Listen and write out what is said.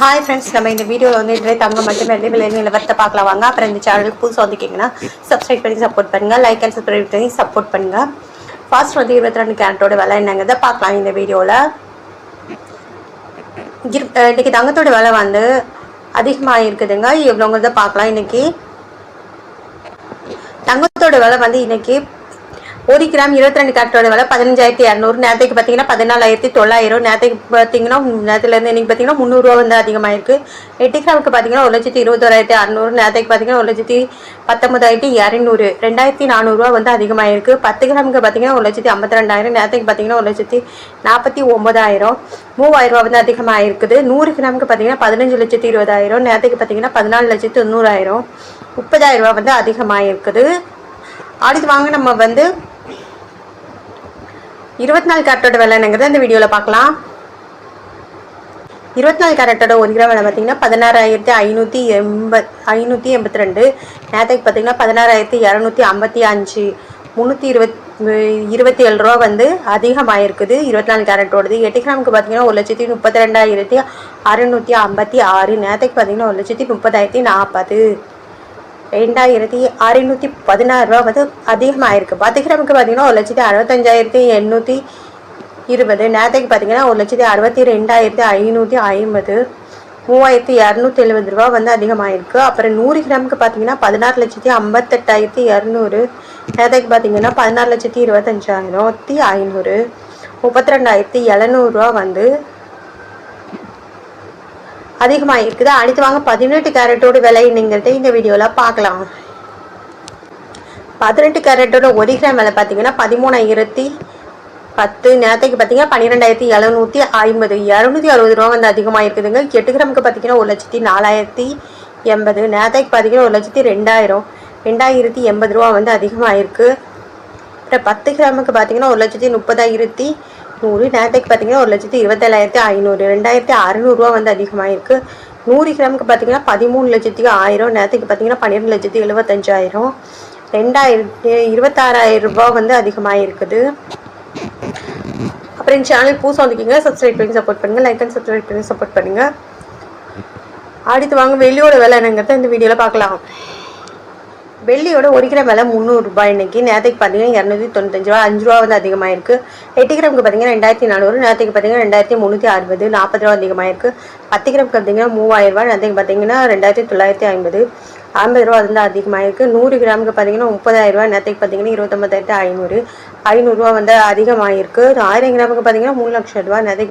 Hi friends, நம்ம இந்த வீடியோவில் வந்து இன்றைய தங்கம் மற்றும் வெள்ளி விலை நிலவரத்தை பார்க்கலாம் வாங்க. அப்புறம் இந்த சேனலுக்கு புதுசாக வந்துக்கிங்கன்னா சப்ஸ்கிரைப் பண்ணி சப்போர்ட் பண்ணுங்கள், லைக் அண்ட் சப்ஸ்கிரைப் பண்ணி சப்போர்ட் பண்ணுங்கள். ஃபாஸ்ட் வந்து 22 கேரட்டோட விலை என்னங்கிறத பார்க்கலாம் இந்த வீடியோவில். இன்றைக்கி தங்கத்தோட விலை வந்து அதிகமாக இருக்குதுங்க. எவ்வளோங்கிறத பார்க்கலாம். இன்றைக்கி தங்கத்தோட விலை வந்து இன்றைக்கி 1 கிராம் 22 கேரட்டோட விலை 15,200. நேரத்துக்கு பார்த்தீங்கன்னா 14,900. நேரத்துக்கு பார்த்தீங்கன்னா நேரத்துலேருந்து இன்றைக்கி பார்த்தீங்கன்னா 300 ரூபா வந்து அதிகமாக இருக்குது. 8 கிராமுக்கு பார்த்தீங்கன்னா 1,21,600. நேரத்துக்கு பார்த்தீங்கன்னா 1,19,200. 2,400 வந்து அதிகமாக இருக்குது. 10 கிராமுக்கு பார்த்தீங்கன்னா 1,52,000. நேரத்துக்கு பார்த்தீங்கன்னா 1,49,000. 3,000 வந்து அதிகமாக இருக்குது. 100 கிராமுக்கு பார்த்தீங்கன்னா 15,20,000. நேரத்துக்கு பார்த்தீங்கன்னா 14,90,000. 30,000 வந்து அதிகமாக இருக்குது. அடுத்து வாங்க நம்ம வந்து 24 கேரட்டோட விலை என்னங்கிறத இந்த வீடியோவில் பார்க்கலாம். 24 கேரட்டோட 1 கிராம் விலை பார்த்தீங்கன்னா 16,582. நேரத்துக்கு பார்த்தீங்கன்னா 16,255. 327 ரூபா வந்து அதிகமாக இருக்குது 24 கேரட்டோடது. 8 கிராமுக்கு பார்த்தீங்கன்னா 1,32,656. நேரத்துக்கு பார்த்தீங்கன்னா 1,30,040. 2,616 ரூபா வந்து அதிகமாக இருக்குது. 10 கிராமுக்கு பார்த்தீங்கன்னா 1,65,820. நேரத்துக்கு பார்த்தீங்கன்னா 1,62,550. 3,270 ரூபா வந்து அதிகமாக இருக்குது. அப்புறம் 100 கிராமுக்கு பார்த்தீங்கன்னா 16,58,200. நேரத்துக்கு பார்த்தீங்கன்னா 16,25,500. 32,700 வந்து அதிகமாக இருக்குது. அடுத்து வாங்க 18 கேரட்டோட விலை என்னங்கிறத இந்த வீடியோவில் பார்க்கலாம். 18 கேரட்டோட 1 கிராம் விலை பார்த்தீங்கன்னா 13,010. நேரத்துக்கு பார்த்தீங்கன்னா 12,750. 260 ரூபா வந்து அதிகமாக இருக்குதுங்க. 8 கிராமுக்கு பார்த்தீங்கன்னா 1,04,080. நேரத்துக்கு பார்த்தீங்கன்னா 1,02,000. 2,080 ரூபா வந்து அதிகமாக இருக்குது. அப்புறம் 10 கிராமுக்கு பார்த்தீங்கன்னா 1,30,100. நேரத்துக்கு பார்த்தீங்கன்னா 1,27,500. 2,600 ரூபா வந்து அதிகமாக இருக்குது. 100 கிராமுக்கு பார்த்தீங்கன்னா 13,1000. நேரத்துக்கு பார்த்தீங்கன்னா 12,75,000. 26,000 ரூபா வந்து அதிகமாக இருக்குது. அப்புறம் இந்த சேனல் புதுசாக வந்துக்கிங்க, சப்ஸ்கிரைப் பண்ணி சப்போர்ட் பண்ணுங்கள், லைக் அண்ட் சப்ஸ்கிரைப் பண்ணி சப்போர்ட் பண்ணுங்கள். அடுத்து வாங்க வெள்ளியோட விலை என்னங்கிறத இந்த வீடியோவில் பார்க்கலாம். வெள்ளியோட 1 கிராம் விலை 300 ரூபாய் இன்னைக்கு. நேரத்துக்கு பார்த்தீங்கன்னா 295 ரூபா, 5 ரூபா வந்து அதிகமாக இருக்குது. 8 கிராமுக்கு பார்த்தீங்கன்னா 2,400. நேரத்துக்கு பார்த்தீங்கன்னா 2,360. 40 ரூபா அதிகமாக இருக்குது. 10 கிராமுக்கு பார்த்தீங்கன்னா 3,000 ரூபா. நேரத்துக்கு பார்த்தீங்கன்னா 2,950. 50 ரூபா வந்து அதிகமாக இருக்குது. 100 கிராமுக்கு பார்த்தீங்கன்னா 30,000 ரூபா. நேரத்துக்கு பார்த்தீங்கன்னா 29,500. 500 ரூபா வந்து அதிகமாக இருக்குது. 1000 கிராமுக்கு பார்த்தீங்கன்னா 3,00,000 ரூபா. நேரத்துக்கு